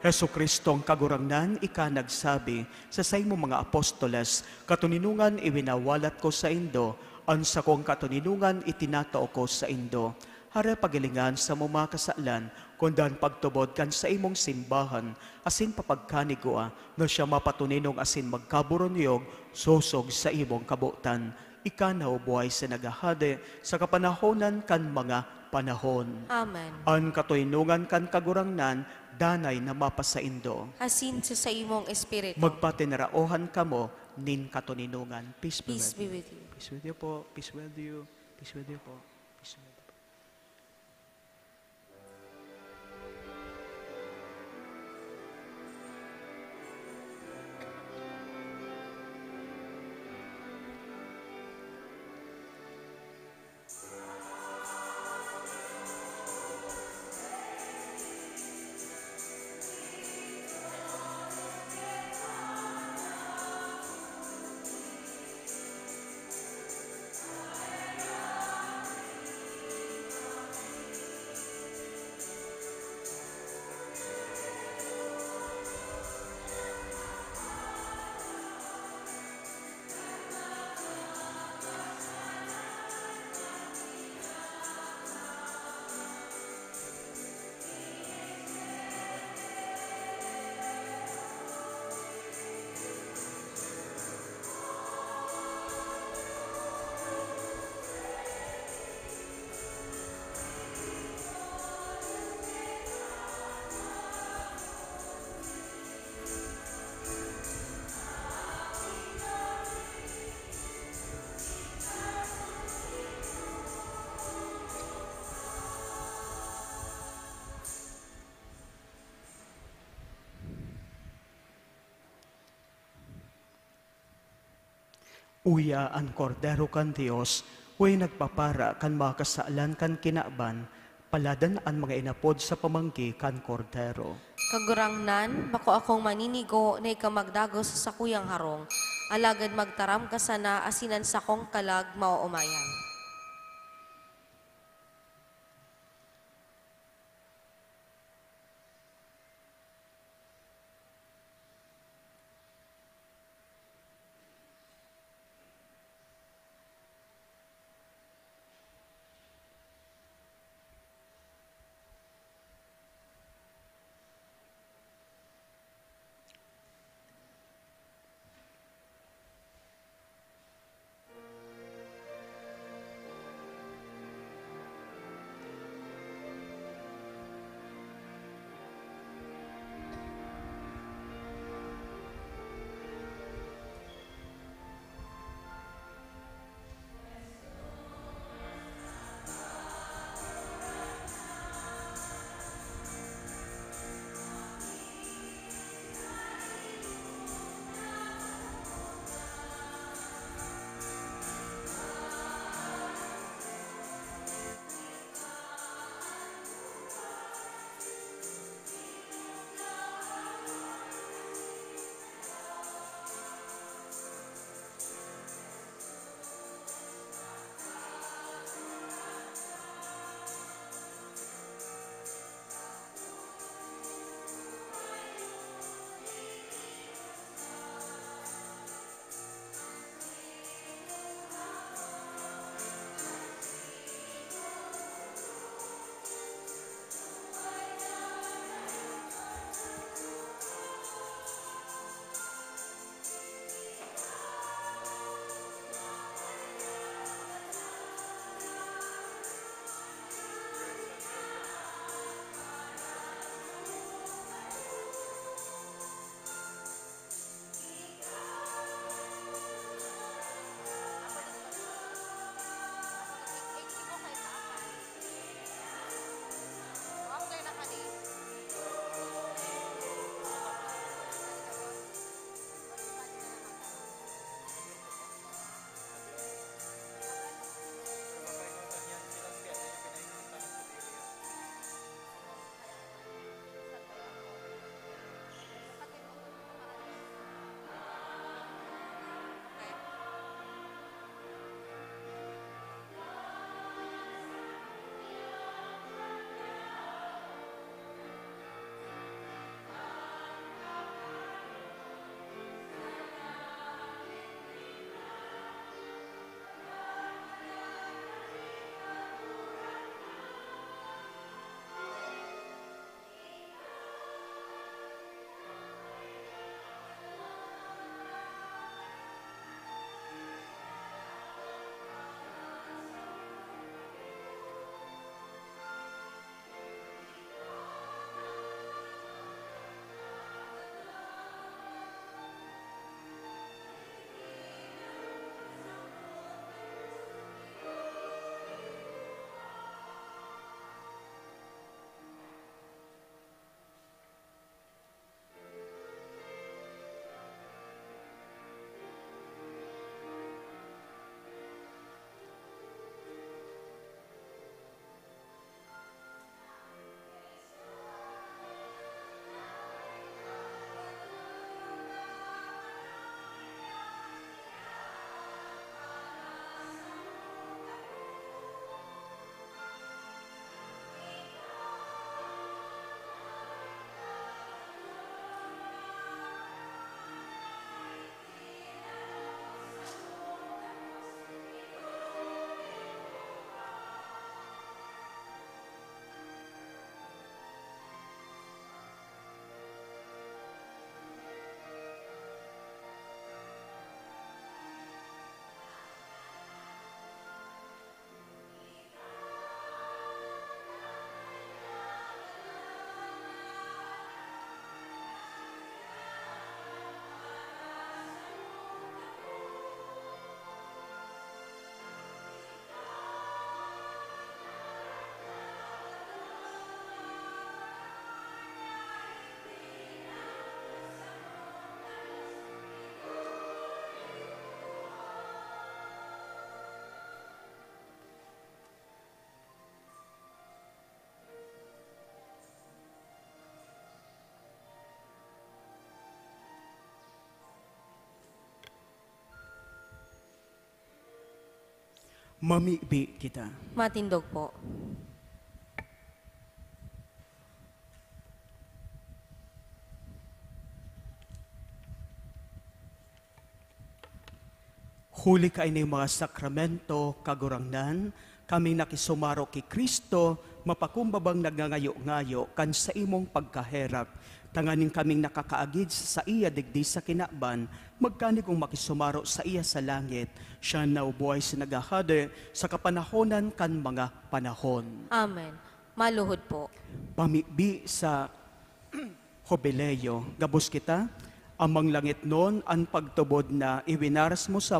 Heso Kristong kagurangnan, ika nagsabi sa saymo mga apostoles, katuninungan iwinawalat ko sa indo, ang sa kong katuninungan itinatao ko sa indo. Hara pagilingan sa mga kasalan, kundan pagtubod kan sa imong simbahan, asin papagkanigua, no siya mapatuninong asin magkaburonyog, susog sa imong kabutan. Ika buhay sa nagahade, sa kapanahonan kan mga panahon. Amen. Ang katuninungan kan kagurangnan, danay na mapasaindo. Asin sa imong espiritu. Magpatinaraohan kamo, nin katuninungan. Peace be Peace with be you. with you. Peace with you po. Peace with you. Peace with you po. Peace with you po. Uya ang kordero kan Dios, huwag nagpapara kan mga kasaalan kan kinaban, paladan ang mga inapod sa pamanggi kan kordero. Kagurangnan, bako akong maninigo na ikamagdagos sa sakuyang harong, alagad magtaram ka sana asinan sa kong kalag mauumayan. Mamibi kita. Matindog po. Huli ka ini mga sakramento, kagurangnan, kami nakisumaro kay Kristo, mapakumbabang nagngangayo-ngayo kan sa imong pagkaherap. Tanganin kaming nakakaagid sa iya digdi sa kinakban, magkani kong makisumaro sa iya sa langit, siya naubuhay sa nagahade sa kapanahonan kan mga panahon. Amen. Maluhod po. Pamibi sa Jubileo, gabos kita, amang langit noon ang pagtubod na iwinaras mo sa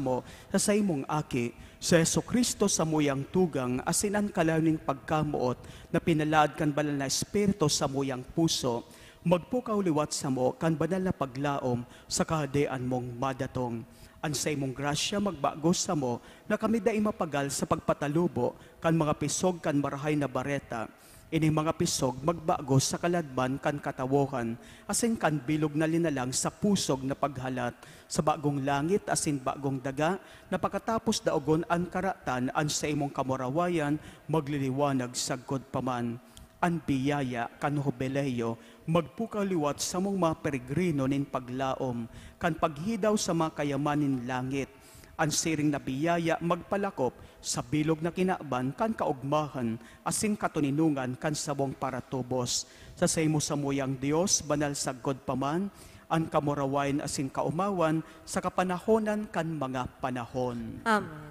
imong aki, sa Jesucristo sa muyang tugang, asinan kalawning pagkamuot na pinalaad kan banal na Espiritu sa muyang puso, magpukaw liwat sa mo kan banal na paglaom sa kahadean mong madatong. An sa imong grasya magbago sa mo na kami da mapagal sa pagpatalubo kan mga pisog kan marahay na bareta. Ini mga pisog magbago sa kaladban kan katawohan, asin kan bilog na linalang sa pusog na paghalat, sa bagong langit asin bagong daga, na pagkatapos daogon an karatan an sa imong kamurawayan, magliliwanag sagkod paman. An biyaya kan Jubileo, magpukaliwat sa mong mga peregrino nin paglaom, kan paghidaw sa mga kayamanin langit, ang siring na biyaya magpalakop sa bilog na kinaban kan kaugmahan, asin katuninungan kan sabong paratubos. Sa saymo sa muyang Diyos, banal sagkod paman, ang kamurawain asin kaumawan sa kapanahonan kan mga panahon. Amen.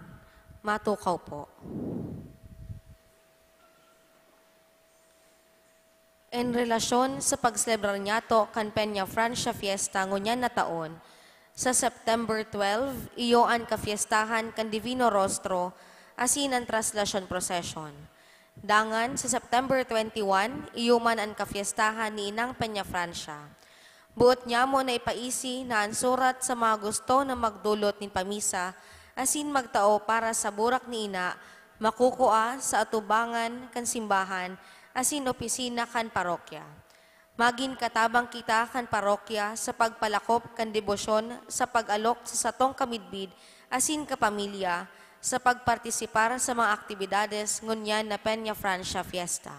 Matukaw po. In relasyon sa pagselebrar niyato kan Peña Francia Fiesta ngunyan na taon, sa September 12, iyoan ka fiestahan kan Divino Rostro, asin ang Traslasyon Procession. Dangan, sa September 21, iyuman ang kafiestahan ni Inang Peña Francia. Buot niya mo na ipaisi na ang surat sa mga gusto na magdulot ni pamisa, asin magtao para sa burak ni Ina, makukua sa atubangan kan simbahan, asin opisina kan parokya. Magin katabang kita kan parokya sa pagpalakop kan debosyon sa pag-alok sa satong kamidbid asin kapamilya sa pagpartisipar sa mga aktibidades ngunyan na Peña Francia Fiesta.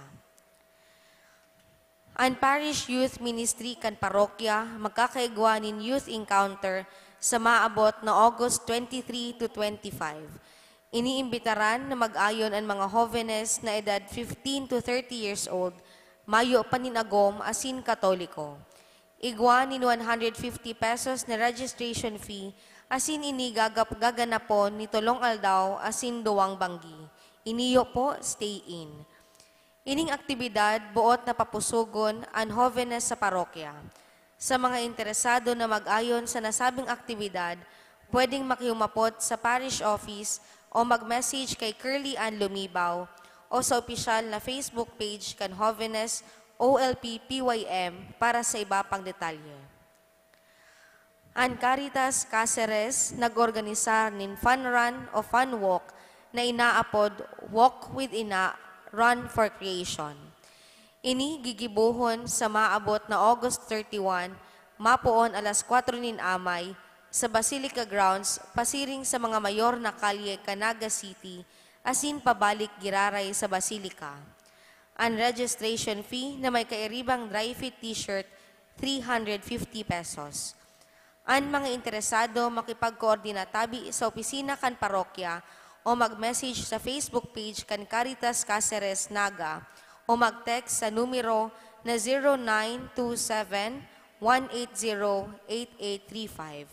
Ang Parish Youth Ministry kan parokya magkakaigwa nin Youth Encounter sa maabot na August 23 to 25. Iniimbitaran na mag-ayon ang mga jóvenes na edad 15 to 30 years old, mayo paninagom asin katoliko. Igwa ni 150 pesos na registration fee asin ini gaganapon ni tulong aldaw asin duwang banggi. Iniyo po stay in. Ining aktibidad buot na papusugon ang jóvenes sa parokya. Sa mga interesado na mag-ayon sa nasabing aktibidad, pwedeng makiumapot sa parish office o mag-message kay Curly Ann Lumibaw o sa opisyal na Facebook page kan Jóvenes OLP PYM para sa iba pang detalye. Ang Caritas Cáceres nag-organisar nin fun run o fun walk na inaapod Walk with Ina, Run for Creation. Ini gigibuhon sa maabot na August 31, mapuon alas 4 nin amay sa Basilica Grounds, pasiring sa mga mayor na kalye Canaga City, asin pabalik giraray sa Basilica. Ang registration fee na may kairibang dry fit t-shirt, 350 pesos. Ang mga interesado makipagkoordinatabi sa opisina kan parokya o mag-message sa Facebook page kan Caritas Cáceres Naga o mag-text sa numero na 0927-180-8835.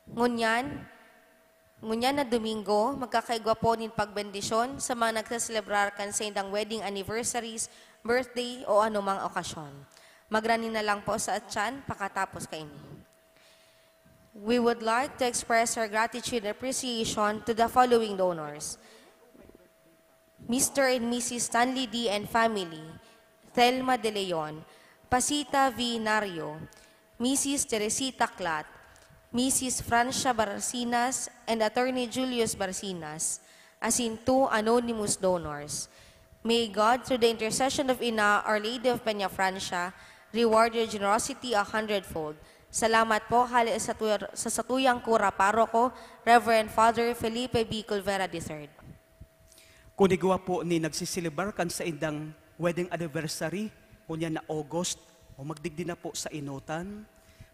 Ngunyan na Domingo, magkakaigwa po nin pagbendisyon sa mga nagsaselebrar kan sa indang wedding anniversaries, birthday o anumang okasyon. Magranin na lang po sa atyan pakatapos kaini. We would like to express our gratitude and appreciation to the following donors. Mr. and Mrs. Stanley D. and family, Thelma De Leon, Pasita V. Nario, Mrs. Teresita Clat, Mrs. Francia Barcinas, and Attorney Julius Barcinas, as in 2 anonymous donors. May God, through the intercession of Ina, Our Lady of Peña Francia, reward your generosity 100-fold. Salamat po, hali sa satuyang kura paroko, Reverend Father Felipe B. Culvera III. Kunigwa po ni nagsisilibar kan sa indang wedding anniversary, kunya na August, o magdigdi na po sa inutan.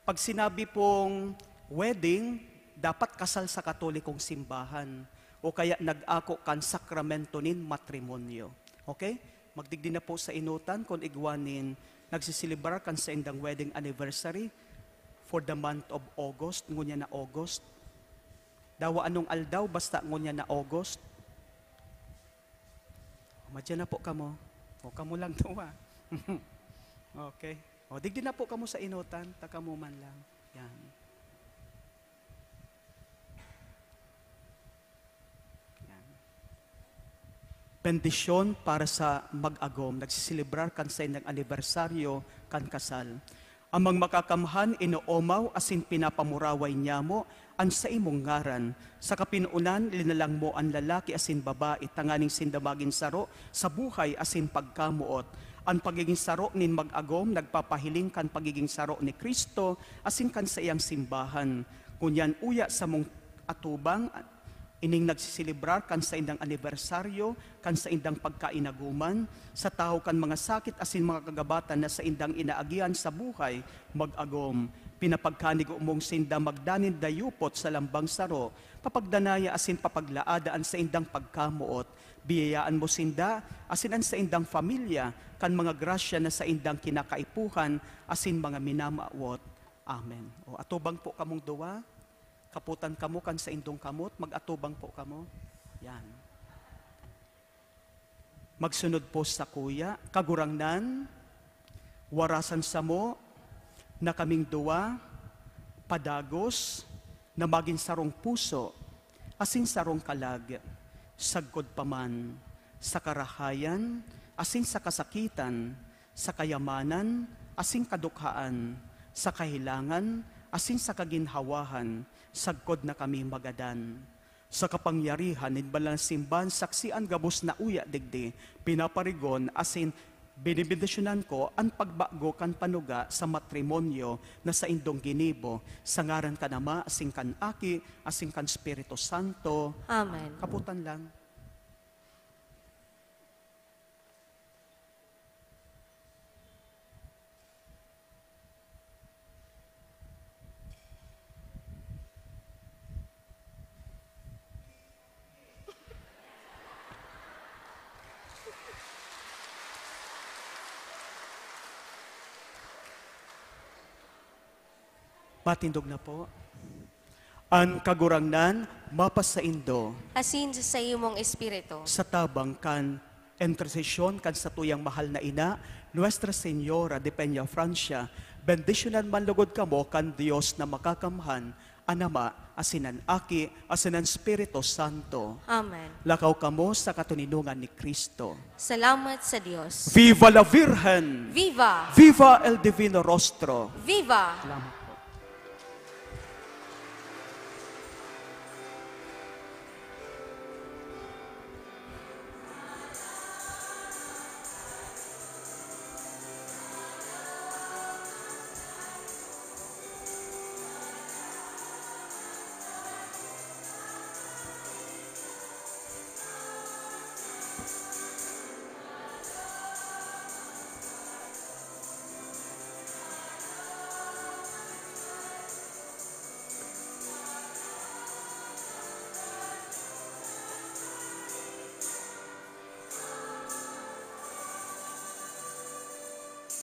Pag sinabi pong wedding, dapat kasal sa katolikong simbahan, o kaya nag-ako kan sakramento nin matrimonyo. Okay? Magdigdi na po sa inutan kung igwanin nagsisilibar kan sa indang wedding anniversary for the month of August, ngunya na August. Dawa anong aldaw, basta ngunya na August. Madyan na po kamo. O kamo lang tuwa. Okay. O digdi na po kamo sa inutan, takamo man lang. Yan. Yan. Bendisyon para sa mag-agom, nagsisilibrar kan sa indang anibersaryo kan kasal. Amang makakamhan inoomaw asin pinapamuraway niya mo an sa imong ngaran. Sa kapinuunan, linalang mo ang lalaki asin babae, tanganing sindamagin saro sa buhay asin pagkamuot. Ang pagiging saro nin mag-agom, nagpapahiling kan pagiging saro ni Kristo asin kan sa iyang simbahan. Kunyan uya sa mong atubang, ining nagsisilibrar kan sa indang anibersaryo, kan sa indang pagkainaguman, sa tao kan mga sakit asin mga kagabatan na sa indang inaagian sa buhay, mag-agom. Pinapagkanig umong sinda magdanin dayupot sa lambang saro, papagdanaya asin papaglaadaan sa indang pagkamuot. Biyayaan mo sinda, asin an sa indang familia, kan mga grasya na sa indang kinakaipuhan, asin mga minamaawot. Amen. O atubang po kamong duwa, kaputan kamo kan sa indong kamot, mag-atubang po kamo. Yan. Magsunod po sa kuya, kagurangnan, warasan sa mo, na kaming duwa, padagos, na maging sarong puso, asin sarong kalag, sagkod paman, sa karahayan, asin sa kasakitan, sa kayamanan, asin kadukhaan, sa kahilangan, asin sa kaginhawahan, sagkod na kami magadan. Sa kapangyarihan, ninbalang simban, saksian gabos na uya digdi, pinaparigon, asin binibindisyonan ko ang pagbago kan panuga sa matrimonyo na sa indong ginibo, sa ngaran ka nama, asin kan aki, asin kan Espiritu Santo. Amen. Kaputan lang. Matindog na po. Ang kagurangnan, mapas sa indo, Asin sa imong espiritu. sa tabang kan intercession kan sa tuyang mahal na ina, Nuestra Señora de Peña, Francia, bendisyonan man lugod kamo kan Dios na makakamhan, anama, asinan aki, asinan Espiritu Santo. Amen. Lakaw kamo sa katuninungan ni Kristo. Salamat sa Diyos. Viva la Virgen! Viva! Viva el Divino Rostro! Viva! Salamat.